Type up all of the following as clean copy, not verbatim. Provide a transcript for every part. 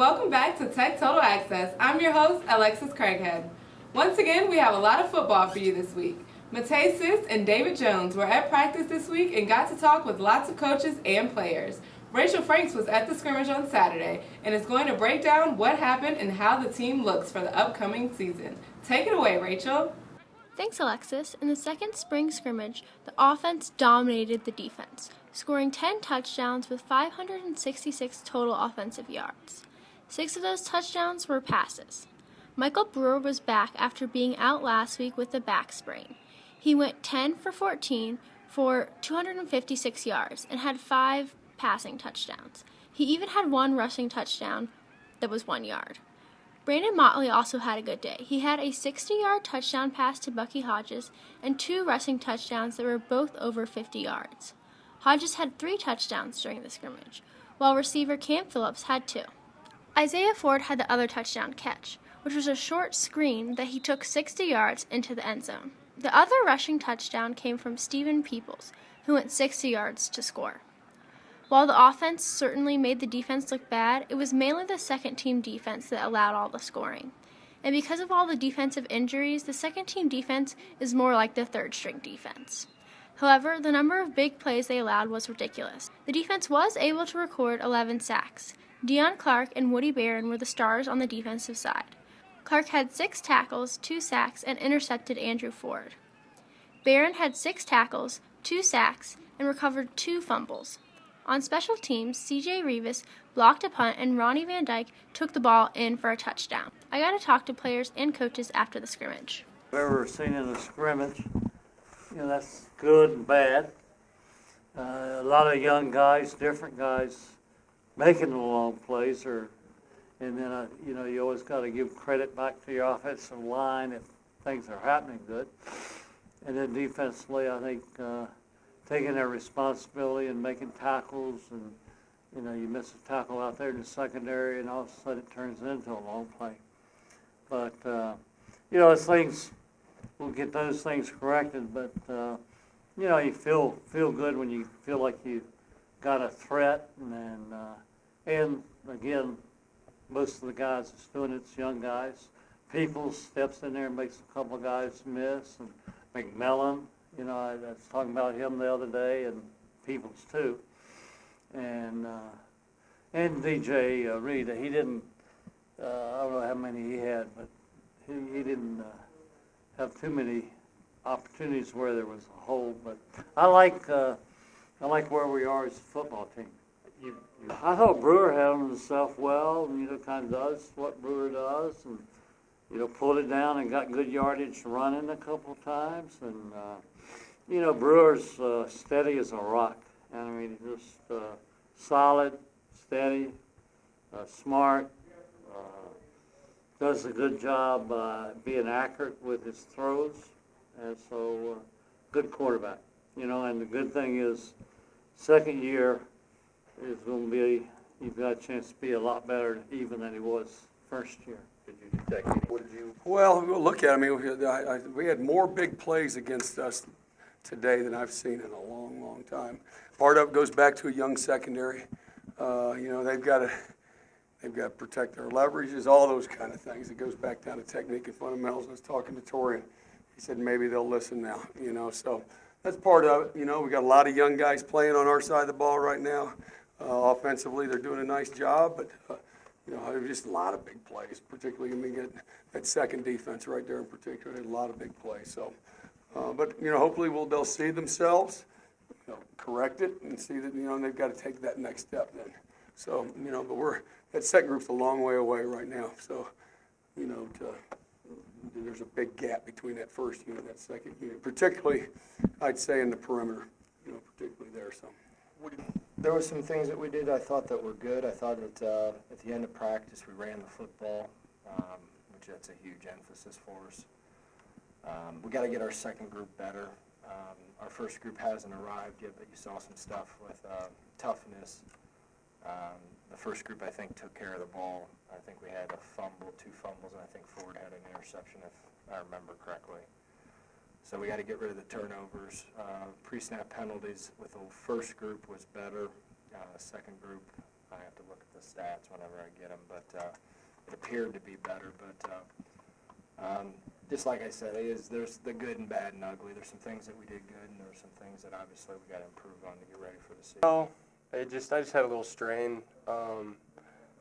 welcome back to Tech Total Access. I'm your host, Alexis Craighead. Once again, we have a lot of football for you this week. Matei Sis and David Jones were at practice this week and got to talk with lots of coaches and players. Rachel Franks was at the scrimmage on Saturday and is going to break down what happened and how the team looks for the upcoming season. Take it away, Rachel. Thanks, Alexis. In the second spring scrimmage, the offense dominated the defense, scoring 10 touchdowns with 566 total offensive yards. 6 of those touchdowns were passes. Michael Brewer was back after being out last week with a back sprain. He went 10 for 14 for 256 yards and had 5 passing touchdowns. He even had 1 rushing touchdown that was 1 yard. Brandon Motley also had a good day. He had a 60-yard touchdown pass to Bucky Hodges and 2 rushing touchdowns that were both over 50 yards. Hodges had 3 touchdowns during the scrimmage, while receiver Cam Phillips had 2. Isaiah Ford had the other touchdown catch, which was a short screen that he took 60 yards into the end zone. The other rushing touchdown came from Stephen Peoples, who went 60 yards to score. While the offense certainly made the defense look bad, it was mainly the second-team defense that allowed all the scoring. And because of all the defensive injuries, the second-team defense is more like the third-string defense. However, the number of big plays they allowed was ridiculous. The defense was able to record 11 sacks. Deion Clark and Woody Barron were the stars on the defensive side. Clark had 6 tackles, 2 sacks, and intercepted Andrew Ford. Barron had 6 tackles, 2 sacks, and recovered 2 fumbles. On special teams, C.J. Rivas blocked a punt and Ronnie Van Dyke took the ball in for a touchdown. I got to talk to players and coaches after the scrimmage. Whatever seen in the scrimmage, that's good and bad. A lot of young guys, different guys, making the long plays, and then you always got to give credit back to your offensive line if things are happening good. And then defensively, I think taking their responsibility and making tackles, and you miss a tackle out there in the secondary, and all of a sudden it turns into a long play. But as things, we'll get those things corrected. But you feel good when you feel like you got a threat, and again, most of the guys that's doing it's young guys. Peoples steps in there and makes a couple of guys miss, and McMillan. I was talking about him the other day, and Peoples too, and DJ Reed. He didn't. I don't know how many he had, but he didn't have too many opportunities where there was a hole. But I like where we are as a football team. I thought Brewer handled himself well, and kind of does what Brewer does, and pulled it down and got good yardage running a couple of times, and Brewer's steady as a rock. And I mean, just solid, steady, smart, does a good job being accurate with his throws, and so good quarterback. And the good thing is, second year is going to be, you've got a chance to be a lot better even than he was first year. Well, we'll look at it. I mean, we had more big plays against us today than I've seen in a long, long time. Part of it goes back to a young secondary. They've got to protect their leverages, all those kind of things. It goes back down to technique and fundamentals. I was talking to Tori, and he said maybe they'll listen now. So that's part of it. We got a lot of young guys playing on our side of the ball right now. Offensively, they're doing a nice job, but there's just a lot of big plays, particularly that second defense right there in particular. A lot of big plays. So, but hopefully they'll see themselves, correct it, and see that they've got to take that next step then. So but that second group's a long way away right now. So there's a big gap between that first unit and that second unit, particularly I'd say in the perimeter, particularly there. So. There were some things that we did I thought that were good. I thought that at the end of practice we ran the football, which that's a huge emphasis for us. We got to get our second group better. Our first group hasn't arrived yet, but you saw some stuff with toughness. The first group, I think, took care of the ball. I think we had a fumble, 2 fumbles, and I think Ford had an interception, if I remember correctly. So we got to get rid of the turnovers. Pre-snap penalties with the first group was better. Second group, I have to look at the stats whenever I get them, but it appeared to be better. But just like I said, there's the good and bad and ugly. There's some things that we did good, and there's some things that obviously we got to improve on to get ready for the season. Oh, I just had a little strain,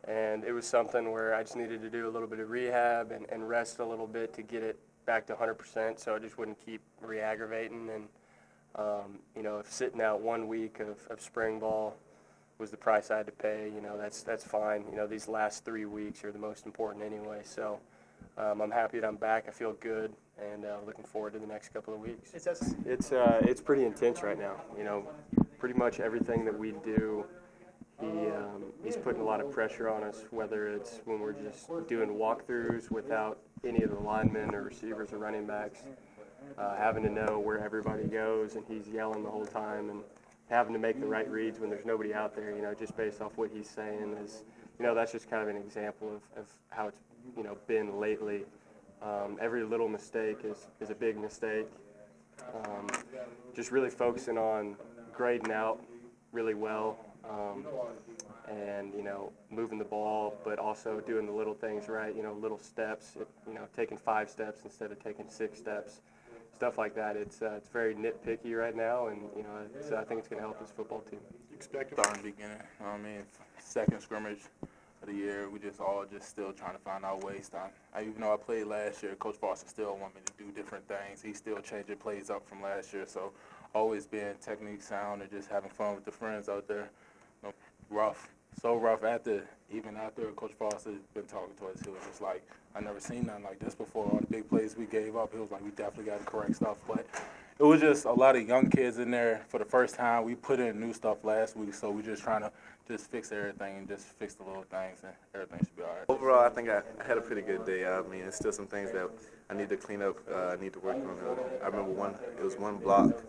and it was something where I just needed to do a little bit of rehab and rest a little bit to get it back to 100%, so I just wouldn't keep re-aggravating. And if sitting out 1 week of spring ball was the price I had to pay, that's fine. These last 3 weeks are the most important anyway, so I'm happy that I'm back. I feel good, and looking forward to the next couple of weeks. It's pretty intense right now. Pretty much everything that we do, he's putting a lot of pressure on us, whether it's when we're just doing walkthroughs without any of the linemen or receivers or running backs, having to know where everybody goes, and he's yelling the whole time, and having to make the right reads when there's nobody out there, just based off what he's saying is, that's just kind of an example of how it's, been lately. Every little mistake is a big mistake. Just really focusing on grading out really well, and moving the ball, but also doing the little things right. Little steps. Taking 5 steps instead of taking 6 steps. Stuff like that. It's very nitpicky right now, and I think it's going to help this football team. Expect starting beginning. Second scrimmage of the year, we still trying to find our ways. Even though I played last year, Coach Foster still want me to do different things. He's still changing plays up from last year, so always being technique sound and just having fun with the friends out there. So rough after Coach Foster been talking to us. He was just like, I never seen nothing like this before. All the big plays we gave up, he was like, we definitely got to correct stuff. But it was just a lot of young kids in there for the first time. We put in new stuff last week, so we're just trying to just fix everything and just fix the little things, and everything should be all right. Overall, I think I had a pretty good day. I mean, there's still some things that I need to clean up, I need to work on. I remember it was one block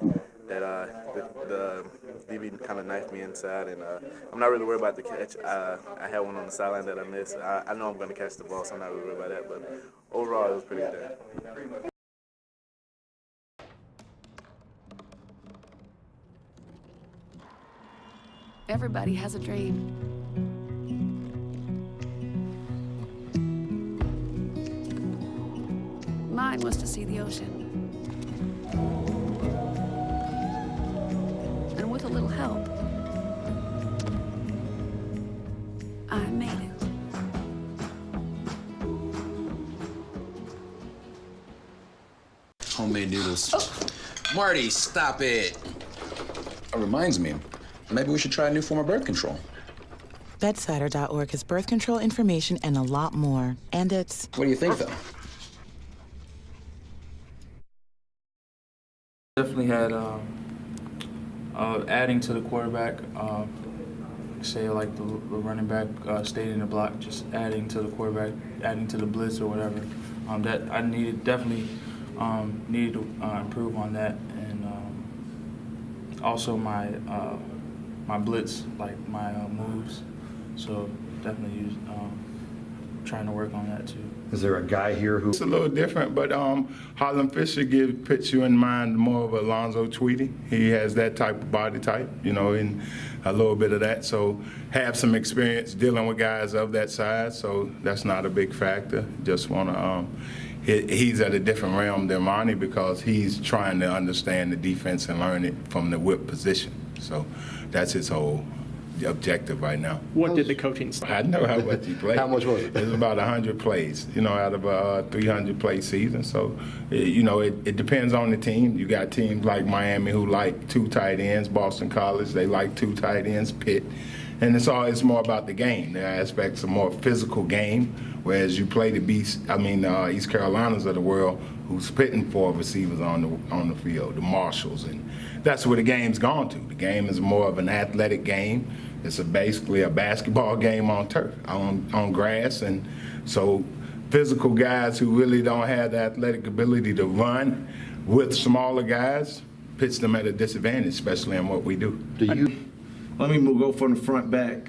that the DB kind of knifed me inside, and I'm not really worried about the catch. I had one on the sideline that I missed. I know I'm going to catch the ball, so I'm not really worried about that, but overall, it was pretty good day. Everybody has a dream. Mine was to see the ocean. And with a little help, I made it. Homemade noodles. Marty, stop it. That reminds me, maybe we should try a new form of birth control. Bedsider.org has birth control information and a lot more. And it's... What do you think, though? Definitely had adding to the quarterback, say like the running back stayed in the block, just adding to the quarterback, adding to the blitz or whatever. That I definitely needed to improve on that, and also my blitz, like my moves. So definitely trying to work on that too. Is there a guy here who... It's a little different, but Harlan Fisher puts you in mind more of Alonzo Tweedy. He has that type of body type, and a little bit of that. So have some experience dealing with guys of that size, so that's not a big factor. Just want to... He's at a different realm than Monty because he's trying to understand the defense and learn it from the whip position. So that's his whole objective right now. What did the coaching say? I know how much he played. How much was it? It was about 100 plays, out of a 300-play season. So, it depends on the team. You got teams like Miami who like 2 tight ends, Boston College, they like 2 tight ends, Pitt. And it's more about the game. There are aspects of more physical game, whereas you play the East Carolinas of the world who's pitting 4 receivers on the field, the Marshalls, and that's where the game's gone to. The game is more of an athletic game. It's basically a basketball game on turf, on grass, and so physical guys who really don't have the athletic ability to run with smaller guys puts them at a disadvantage, especially in what we do. Let me go from the front back.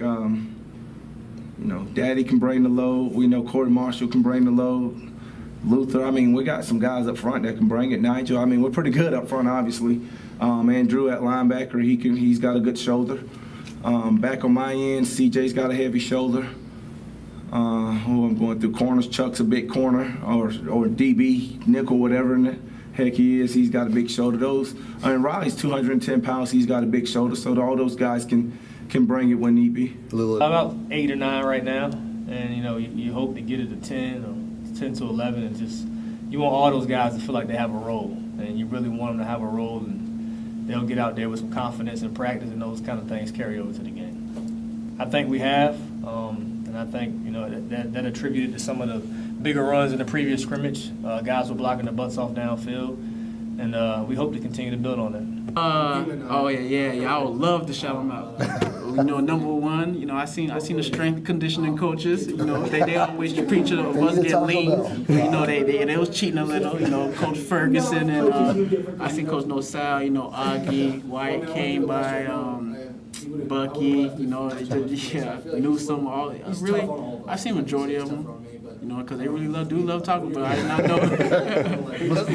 Daddy can bring the load. We know Corey Marshall can bring the load. Luther, we got some guys up front that can bring it. Nigel, we're pretty good up front, obviously. Andrew at linebacker, he's got a good shoulder. Back on my end, CJ's got a heavy shoulder. Who I'm going through corners. Chuck's a big corner, or DB, nickel, whatever in the heck he is. He's got a big shoulder. And Riley's 210 pounds. He's got a big shoulder, so all those guys can bring it when need be. About 8 or 9 right now, and you hope to get it to 10 or 10 to 11, and just you want all those guys to feel like they have a role, and you really want them to have a role, and they'll get out there with some confidence and practice, and those kind of things carry over to the game. I think we have. And I think that attributed to some of the bigger runs in the previous scrimmage. Guys were blocking the butts off downfield, and we hope to continue to build on that. I would love to shout them out. Number one, I seen the strength conditioning coaches. They always preach of us getting lean. They was cheating a little. Coach Ferguson and I seen Coach Nosal. Augie White came by. Bucky, Newsome, I've seen majority of them, because they really do love talking, but I did not know. Must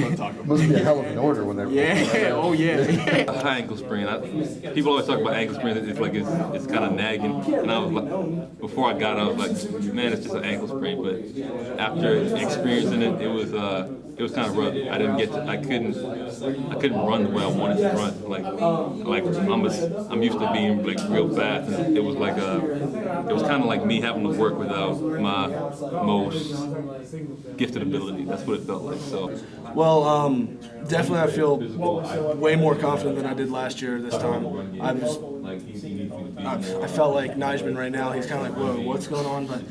be a hell of an order when they're High ankle sprain. People always talk about ankle sprain. It's kind of nagging, and I was like, before I got it, I was like, man, it's just an ankle sprain. But after experiencing it, it was kind of rough. I couldn't run the way I wanted to run. Like I'm used to being like real fast, and it was kind of like me having to work without my most gifted ability. That's what it felt like. So. Well, definitely I feel way more confident than I did last year this time. I felt like Nijman right now, he's kind of like, whoa, what's going on? But,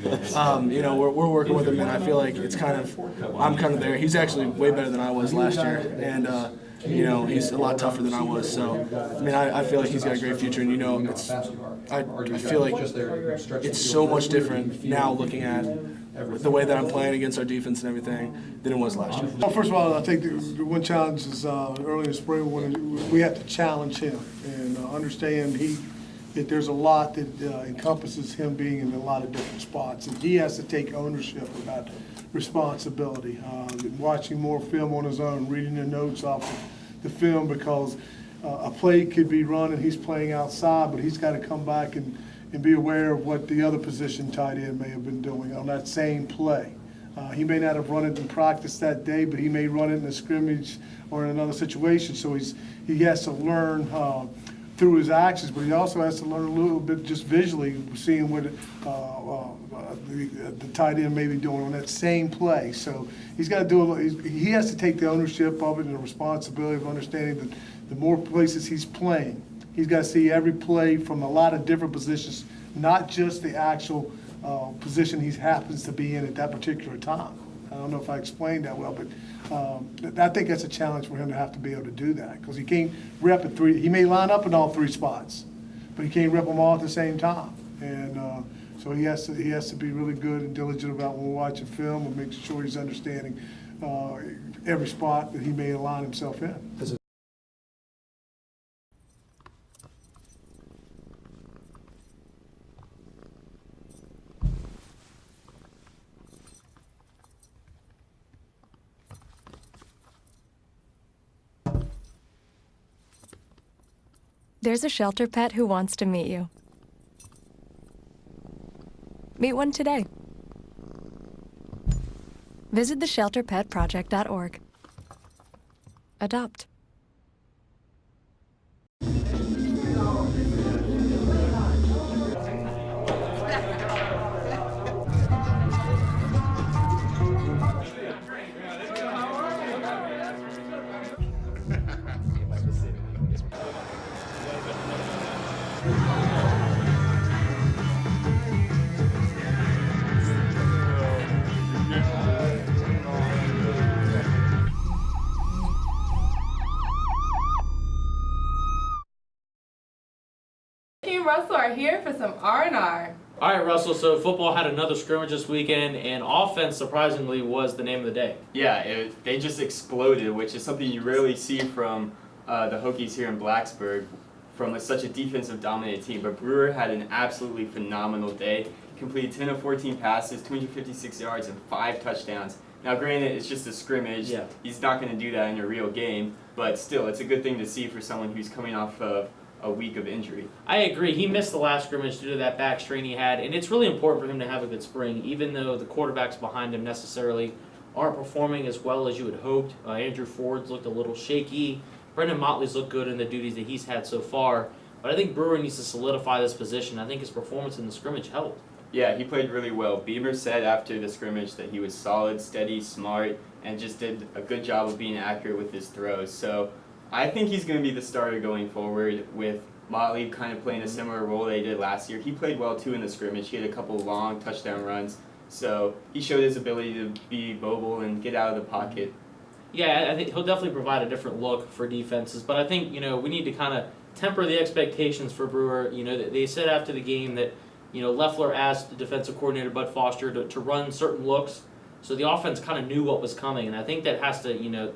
we're working with him, and I feel like I'm kind of there. He's actually way better than I was last year, and he's a lot tougher than I was. So, I feel like he's got a great future, and I feel like it's so much different now looking at the way that I'm playing against our defense and everything than it was last year. Well, first of all, I think the one challenge is early in the spring when we have to challenge him and understand that there's a lot that encompasses him being in a lot of different spots, and he has to take ownership of that responsibility. Watching more film on his own, reading the notes off the film, because a play could be run and he's playing outside, but he's got to come back and be aware of what the other position tight end may have been doing on that same play. He may not have run it in practice that day, but he may run it in a scrimmage or in another situation. So he has to learn through his actions, but he also has to learn a little bit just visually, seeing what the tight end may be doing on that same play. So he's got to he has to take the ownership of it and the responsibility of understanding that the more places he's playing, he's got to see every play from a lot of different positions, not just the actual position he happens to be in at that particular time. I don't know if I explained that well, but I think that's a challenge for him to have to be able to do that, because he can't rep at three. He may line up in all three spots, but he can't rep them all at the same time. And so he has to be really good and diligent about when we're watching film and making sure he's understanding every spot that he may align himself in. There's a shelter pet who wants to meet you. Meet one today. Visit theshelterpetproject.org. Adopt. Russell are here for some R&R. All right, Russell, so football had another scrimmage this weekend, and offense, surprisingly, was the name of the day. Yeah, they just exploded, which is something you rarely see from the Hokies here in Blacksburg, from such a defensive dominated team. But Brewer had an absolutely phenomenal day. Completed 10 of 14 passes, 256 yards, and 5 touchdowns. Now, granted, it's just a scrimmage. Yeah. He's not going to do that in a real game, but still, it's a good thing to see for someone who's coming off of a week of injury. I agree. He missed the last scrimmage due to that back strain he had, and it's really important for him to have a good spring, even though the quarterbacks behind him necessarily aren't performing as well as you had hoped. Andrew Ford's looked a little shaky. Brendan Motley's looked good in the duties that he's had so far, but I think Brewer needs to solidify this position. I think his performance in the scrimmage helped. Yeah, he played really well. Beamer said after the scrimmage that he was solid, steady, smart, and just did a good job of being accurate with his throws. So I think he's going to be the starter going forward, with Motley kind of playing a similar role they did last year. He played well too in the scrimmage. He had a couple long touchdown runs. So he showed his ability to be mobile and get out of the pocket. Yeah, I think he'll definitely provide a different look for defenses, but I think, we need to kind of temper the expectations for Brewer. They said after the game that, Loeffler asked the defensive coordinator, Bud Foster, to run certain looks, so the offense kind of knew what was coming, and I think that has to,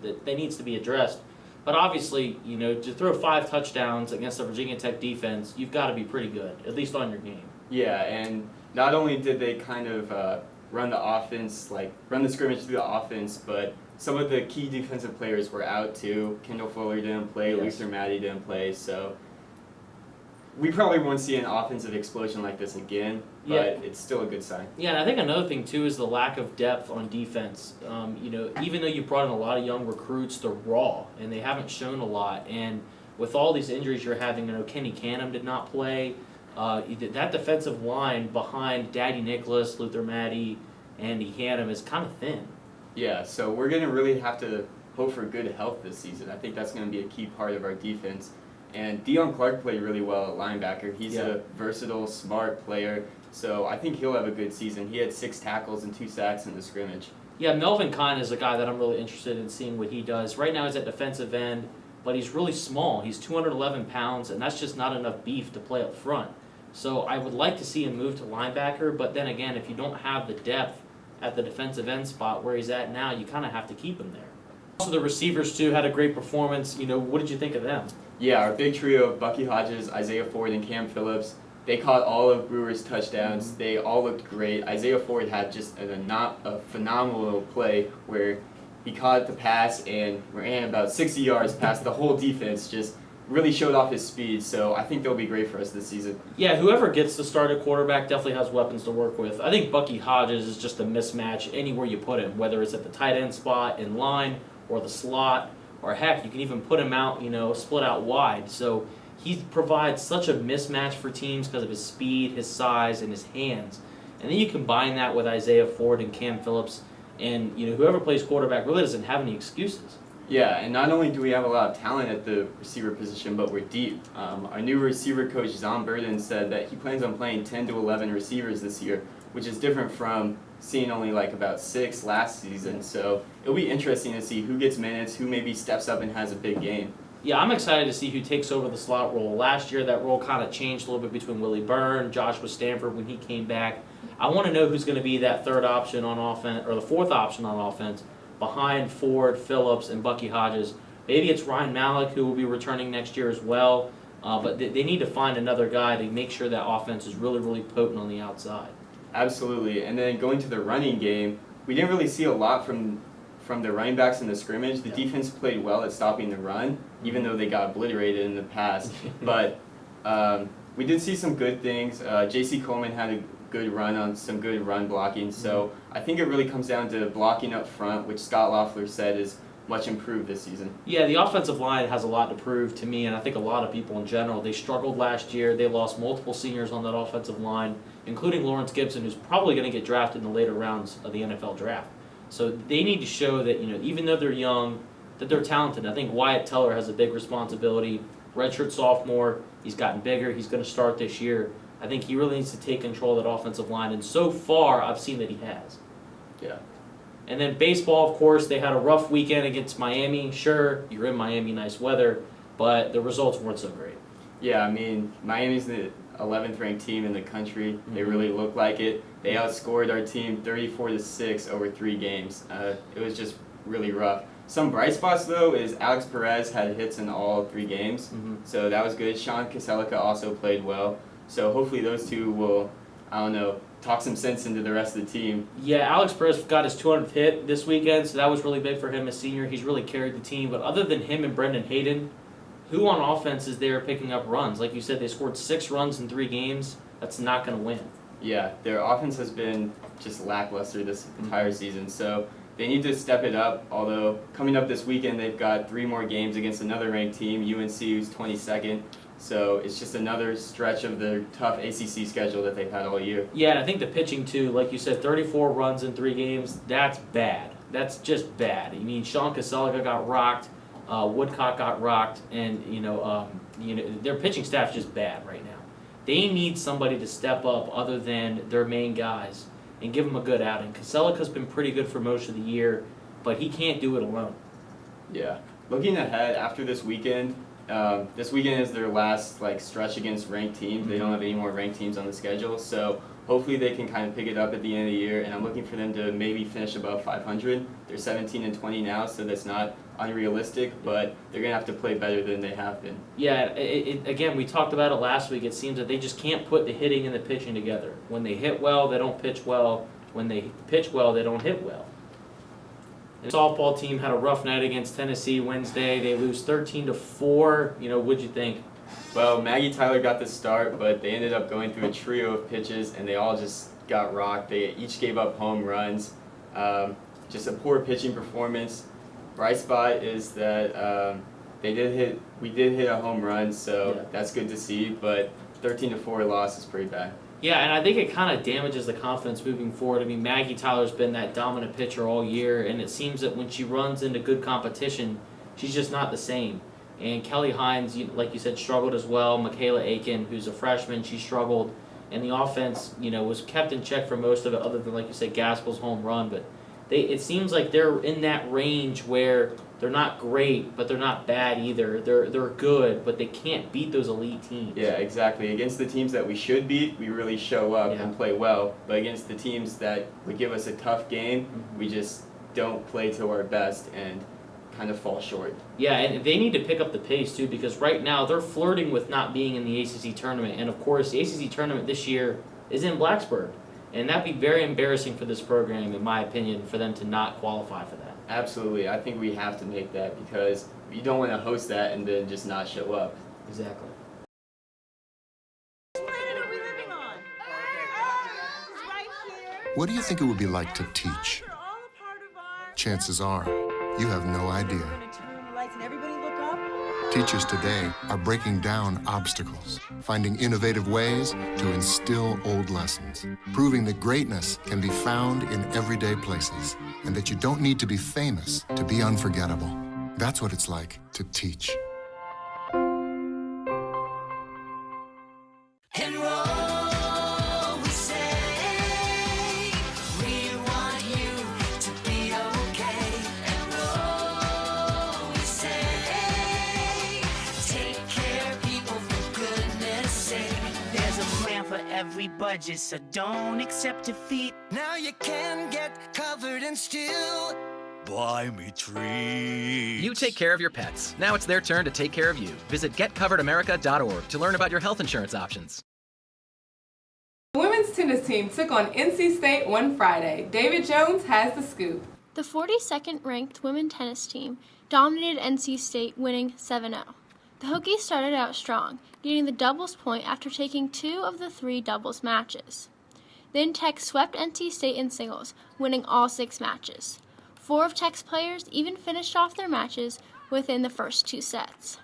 that needs to be addressed. But obviously, to throw 5 touchdowns against the Virginia Tech defense, you've got to be pretty good, at least on your game. Yeah, and not only did they kind of run the scrimmage through the offense, but some of the key defensive players were out too. Kendall Fuller didn't play, Yes. Luther Matty didn't play, so we probably won't see an offensive explosion like this again, but it's still a good sign. Yeah, and I think another thing too is the lack of depth on defense. Even though you brought in a lot of young recruits, they're raw and they haven't shown a lot. And with all these injuries you're having, Kenny Canham did not play. That defensive line behind Daddy Nicholas, Luther Matty, Andy Hannum is kind of thin. Yeah, so we're going to really have to hope for good health this season. I think that's going to be a key part of our defense. And Deion Clark played really well at linebacker. He's a versatile, smart player, so I think he'll have a good season. He had 6 tackles and 2 sacks in the scrimmage. Yeah, Melvin Kine is a guy that I'm really interested in seeing what he does. Right now he's at defensive end, but he's really small. He's 211 pounds, and that's just not enough beef to play up front. So I would like to see him move to linebacker, but then again, if you don't have the depth at the defensive end spot where he's at now, you kind of have to keep him there. Also, the receivers, too, had a great performance. What did you think of them? Yeah, our big trio of Bucky Hodges, Isaiah Ford, and Cam Phillips, they caught all of Brewer's touchdowns. Mm-hmm. They all looked great. Isaiah Ford had just a phenomenal play where he caught the pass and ran about 60 yards past the whole defense, just really showed off his speed. So I think they'll be great for us this season. Yeah, whoever gets to start at quarterback definitely has weapons to work with. I think Bucky Hodges is just a mismatch anywhere you put him, whether it's at the tight end spot, in line, or the slot, or heck, you can even put him out, split out wide. So he provides such a mismatch for teams because of his speed, his size, and his hands. And then you combine that with Isaiah Ford and Cam Phillips, and whoever plays quarterback really doesn't have any excuses. Yeah, and not only do we have a lot of talent at the receiver position, but we're deep. Our new receiver coach, Zon Burden, said that he plans on playing 10 to 11 receivers this year, which is different from seeing only about 6 last season. So it'll be interesting to see who gets minutes, who maybe steps up and has a big game. Yeah, I'm excited to see who takes over the slot role. Last year, that role kind of changed a little bit between Willie Byrne, Joshua Stanford when he came back. I want to know who's going to be that third option on offense, or the fourth option on offense, behind Ford, Phillips, and Bucky Hodges. Maybe it's Ryan Malik, who will be returning next year as well. But they need to find another guy to make sure that offense is really, really potent on the outside. Absolutely. And then going to the running game, we didn't really see a lot from the running backs in the scrimmage. The defense played well at stopping the run, even though they got obliterated in the past. But we did see some good things. J.C. Coleman had a good run on some good run blocking. So I think it really comes down to blocking up front, which Scott Loeffler said is much improved this season. Yeah, the offensive line has a lot to prove to me, and I think a lot of people in general. They struggled last year. They lost multiple seniors on that offensive line, including Lawrence Gibson, who's probably going to get drafted in the later rounds of the NFL draft. So they need to show that, even though they're young, that they're talented. I think Wyatt Teller has a big responsibility. Redshirt sophomore, he's gotten bigger. He's going to start this year. I think he really needs to take control of that offensive line, and so far, I've seen that he has. Yeah. And then baseball, of course, they had a rough weekend against Miami. Sure, you're in Miami, nice weather, but the results weren't so great. Yeah, I mean, Miami's the 11th ranked team in the country. They really look like it. They outscored our team 34-6 over 3 games. It was just really rough. Some bright spots, though, is Alex Perez had hits in all 3 games, so that was good. Sean Kaselika also played well. So hopefully those two will, talk some sense into the rest of the team. Yeah, Alex Perez got his 200th hit this weekend, so that was really big for him as senior. He's really carried the team. But other than him and Brendan Hayden, who on offense is there picking up runs? Like you said, they scored 6 runs in 3 games. That's not going to win. Yeah, their offense has been just lackluster this entire season, so they need to step it up, although coming up this weekend they've got 3 more games against another ranked team, UNC, who's 22nd. So it's just another stretch of the tough ACC schedule that they've had all year. Yeah, and I think the pitching too, like you said, 34 runs in 3 games, that's bad. That's just bad. I mean, Sean Kaselica got rocked, Woodcock got rocked, and their pitching staff's just bad right now. They need somebody to step up other than their main guys and give them a good outing. Kaselica's been pretty good for most of the year, but he can't do it alone. Yeah. Looking ahead after this weekend is their last stretch against ranked teams. They don't have any more ranked teams on the schedule, so hopefully they can kind of pick it up at the end of the year. And I'm looking for them to maybe finish above 500. They're 17-20 now, so that's not unrealistic, but they're gonna have to play better than they have been. Yeah, again, we talked about it last week. It seems that they just can't put the hitting and the pitching together. When they hit well, they don't pitch well. When they pitch well, they don't hit well. The softball team had a rough night against Tennessee Wednesday. They lose 13-4. What'd you think? Well, Maggie Tyler got the start, but they ended up going through a trio of pitches, and they all just got rocked. They each gave up home runs. Just a poor pitching performance. Bright spot is that we did hit a home run, so that's good to see, but 13-4 loss is pretty bad. Yeah, and I think it kind of damages the confidence moving forward. I mean, Maggie Tyler's been that dominant pitcher all year, and it seems that when she runs into good competition, she's just not the same. And Kelly Hines, like you said, struggled as well. Michaela Aiken, who's a freshman, she struggled. And the offense, was kept in check for most of it, other than, like you said, Gaskell's home run. But it seems like they're in that range where they're not great, but they're not bad either. They're good, but they can't beat those elite teams. Yeah, exactly. Against the teams that we should beat, we really show up and play well. But against the teams that would give us a tough game, we just don't play to our best and kind of fall short. Yeah, and they need to pick up the pace too, because right now they're flirting with not being in the ACC tournament. And of course, the ACC tournament this year is in Blacksburg. And that'd be very embarrassing for this program, in my opinion, for them to not qualify for that. Absolutely. I think we have to make that because you don't want to host that and then just not show up. Exactly. What do you think it would be like to teach? Chances are, you have no idea. Teachers today are breaking down obstacles, finding innovative ways to instill old lessons, proving that greatness can be found in everyday places, and that you don't need to be famous to be unforgettable. That's what it's like to teach. Every budget, so don't accept defeat. Now you can get covered and still buy me treats. You take care of your pets. Now it's their turn to take care of you. Visit getcoveredamerica.org to learn about your health insurance options. The women's tennis team took on NC State on Friday. David Jones has the scoop. The 42nd ranked women's tennis team dominated NC State, winning 7-0. The Hokies started out strong, getting the doubles point after taking 2 of the 3 doubles matches. Then Tech swept NC State in singles, winning all 6 matches. 4 of Tech's players even finished off their matches within the first 2 sets.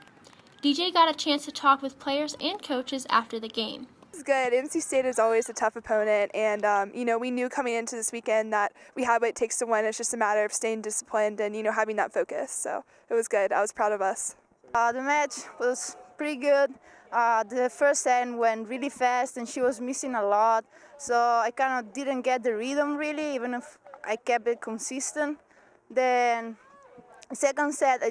DJ got a chance to talk with players and coaches after the game. It's good. NC State is always a tough opponent, and we knew coming into this weekend that we have what it takes to win. It's just a matter of staying disciplined and having that focus. So it was good. I was proud of us. The match was pretty good. The first set went really fast and she was missing a lot, so I kind of didn't get the rhythm really, even if I kept it consistent. Then second set,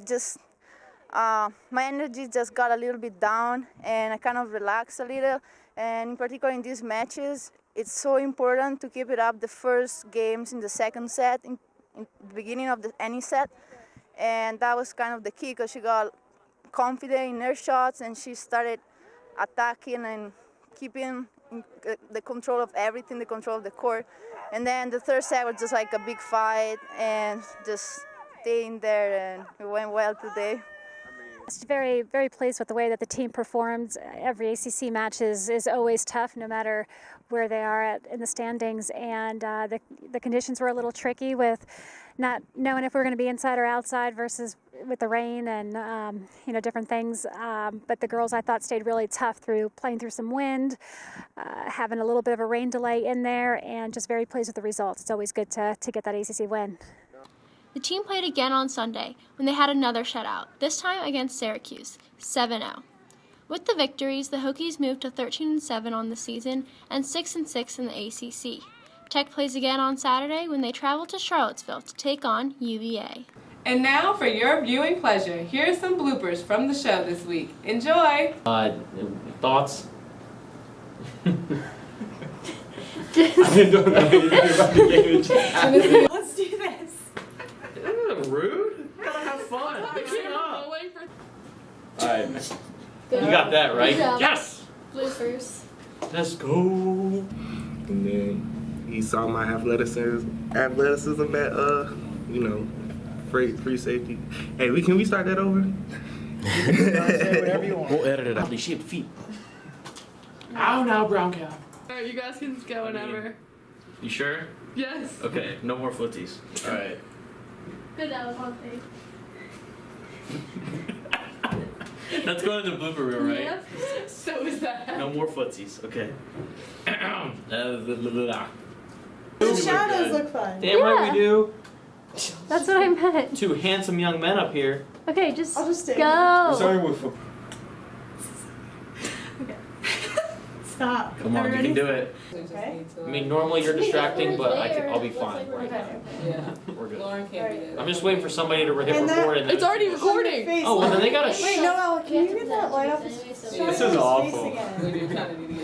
my energy just got a little bit down and I kind of relaxed a little, and in particular in these matches, it's so important to keep it up the first games in the second set, in the beginning of any set, and that was kind of the key because she got confident in her shots and she started attacking and keeping the control of everything, the control of the court. And then the third set was just like a big fight and just staying there, and it went well today. Very, very pleased with the way that the team performed. Every ACC match is always tough, no matter where they are in the standings. And the conditions were a little tricky with not knowing if we were going to be inside or outside versus with the rain and different things. But the girls, I thought, stayed really tough through playing through some wind, having a little bit of a rain delay in there, and just very pleased with the results. It's always good to get that ACC win. The team played again on Sunday when they had another shutout, this time against Syracuse, 7-0. With the victories, the Hokies moved to 13-7 on the season and 6-6 in the ACC. Tech plays again on Saturday when they travel to Charlottesville to take on UVA. And now for your viewing pleasure, here are some bloopers from the show this week. Enjoy! Thoughts? I don't know anything about the game. Let's do this. Rude? Gotta have fun. Mix it up. Alright. You got that right? Good job. Yes! Bloopers. Let's go. And then he saw my athleticism at free safety. Hey, can we start that over? Say whatever you want. We'll edit it out. They shaped feet. Ow now, brown cow. Alright, you guys can go whenever. You sure? Yes. Okay, no more footies. Alright. Good, that was one thing. That's going in the blooper reel, right? Yep. So is that. No more footsies. Okay. The shadows look fun. Damn right we do. That's what I meant. Two handsome young men up here. Okay, just, I'll just stay. go. Sorry, with. Stop. Come on, you can do it. Okay. I mean, normally you're distracting, but I'll be fine. Yeah. We're good. Lauren can't be it. I'm just waiting for somebody to hit And that- record. And It's already recording. Oh, well, then they gotta. Wait, Noelle, can you get that light off his This is awful.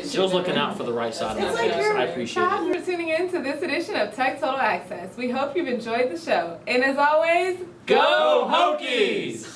Jill's looking out for the right side of my face. I appreciate it. Thanks for tuning in to this edition of Tech Total Access. We hope you've enjoyed the show. And as always, Go Hokies!